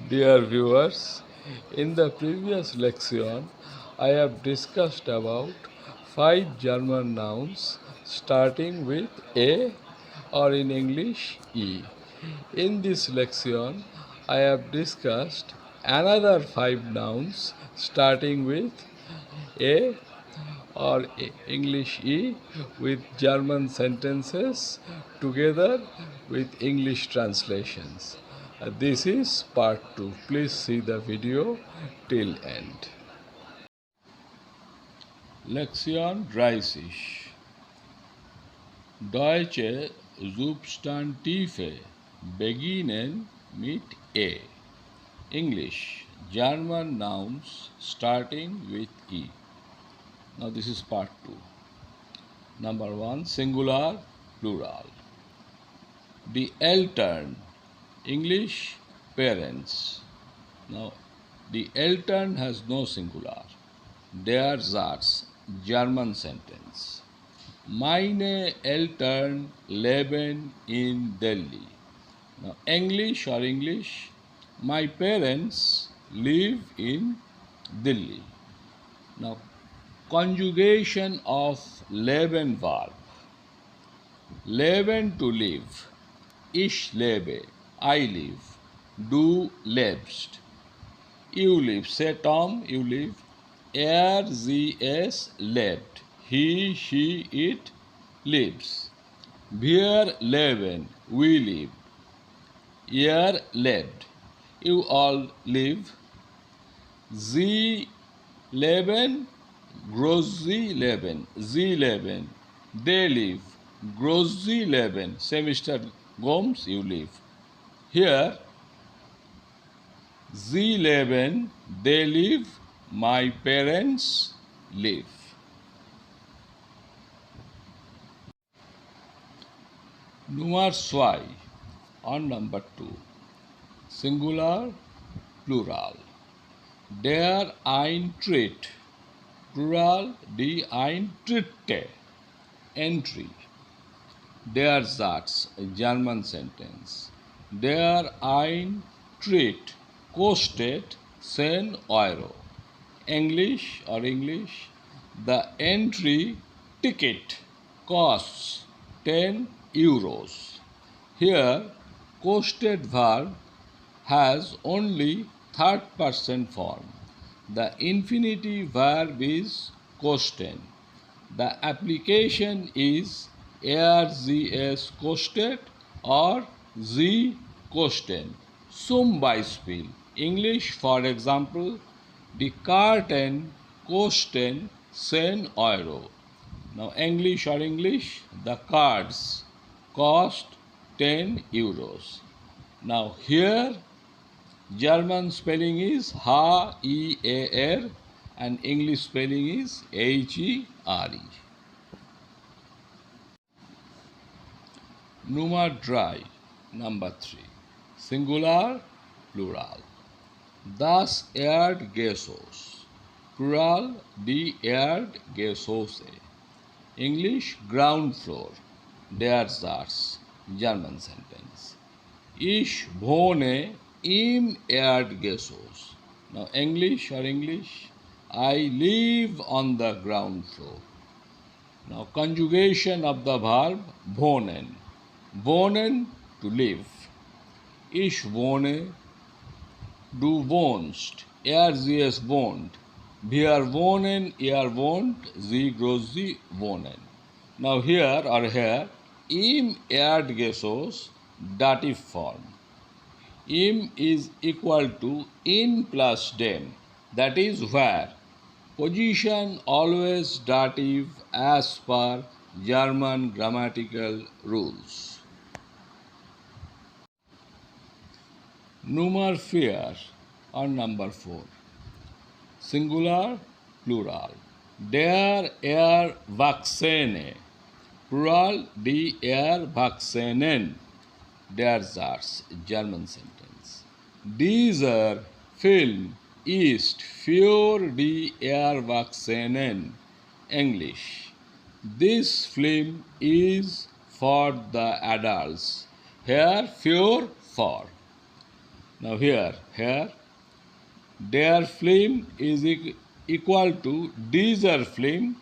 Dear viewers, in the previous lection, I have discussed about 5 German nouns starting with A or in English E. In this lection, I have discussed another 5 nouns starting with A or English E with German sentences together with English translations. This is part 2. Please see the video till end. Lektion 30. Deutsche Substantive beginnen mit A. English German nouns starting with E. Now this is part 2. Number 1, singular, plural. The Eltern, English, parents. Now the Eltern has no singular. Der Satz, German sentence. Meine Eltern leben in Delhi. Now English or English, my parents live in Delhi. Now conjugation of leben verb. Leben to live. Ich lebe, I live. Du lebst. You live. Say Tom, you live. Er, sie, es lebt. He, she, it lives. Wir leben, we live. Ihr lebt. You all live. Sie leben, große leben. Sie leben. They live. Große leben. Say Mr. Gomes, you live. Here, Sie leben, they live, my parents live. Nummer 2 on number 2. Singular, plural. Der Eintritt, plural, die Eintritte, entry. Der Satz, German sentence. Der Eintritt kostet 10 Euro. English or English, the entry ticket costs 10 euros. Here, kostet verb has only third person form. The infinitive verb is kosten. The application is es kostet or sie kosten. Zum Beispiel, English for example, die Karten kosten 10 Euro. Now English or English, the cards cost 10 euros. Now here German spelling is H-E-A-R and English spelling is H-E-R-E. Nummer 3, number 3. Singular, plural. Das Erdgeschoss, plural, die Erdgeschosse. English, ground floor. Der Satz, German sentence. Ich wohne im Erdgeschoss. Now English or English, I live on the ground floor. Now conjugation of the verb wohnen. Wohnen, to live. Ich wohne, du wohnst, sie es wohnt. Wir wohnen, ihr wohnt, sie große wohnen. Now here or here, im Erdgeschoss, dative form. Im is equal to in plus dem, that is where. Position always dative as per German grammatical rules. Nummer 4 or number 4. Singular, plural. Der Erwachsene, plural, die Erwachsenen. Der Satz, German sentence. Dieser Film ist für die Erwachsenen. English. This film is for the adults. Here, for. Now here, der Film is equal to dieser Film.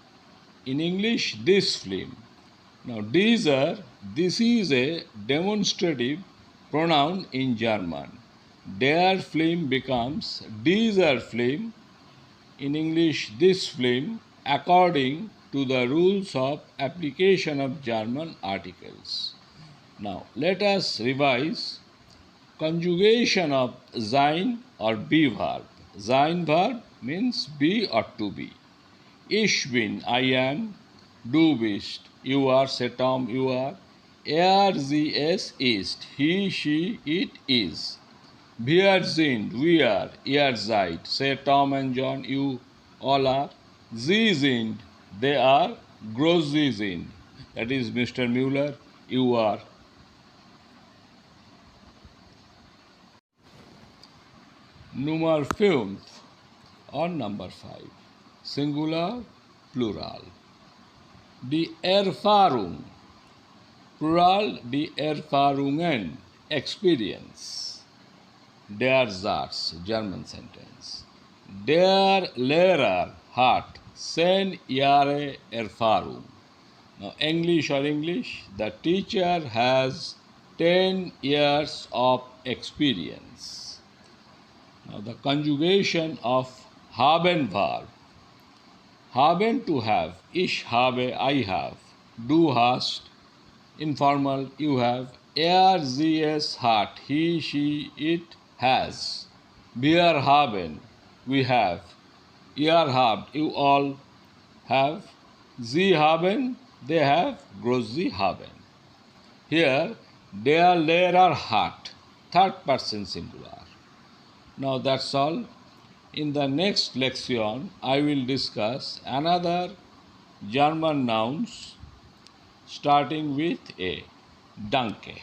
In English, this film. Now, dieser, this is a demonstrative pronoun in German. Der Film becomes dieser Film. In English, this film, according to the rules of application of German articles. Now, let us revise conjugation of sein or be verb. Sein verb means be or to be. Ich bin, I am. Du bist, you are. Say Tom, you are. Er, sie, es ist. He, she, it is. Wir sind, we are. Ihr seid. Say Tom and John, you all are. Sie sind, they are. Gross sie sind. That is Mr. Müller, you are. Nummer 5 or number 5. Singular, plural. Die Erfahrung, plural, die Erfahrungen, experience. Der Satz, German sentence. Der Lehrer hat 10 Jahre Erfahrung. Now, English or English, the teacher has 10 years of experience. Now, the conjugation of haben verb. Haben, to have. Ich habe, I have. Du hast. Informal, you have. Er, sie, es hat. He, she, it has. Wir haben, we have. Ihr habt, you all have. Sie haben, they have. Gross sie haben. Here, der Lehrer hat. Third person singular. Now that's all. In the next lection, I will discuss another German nouns starting with A. Danke.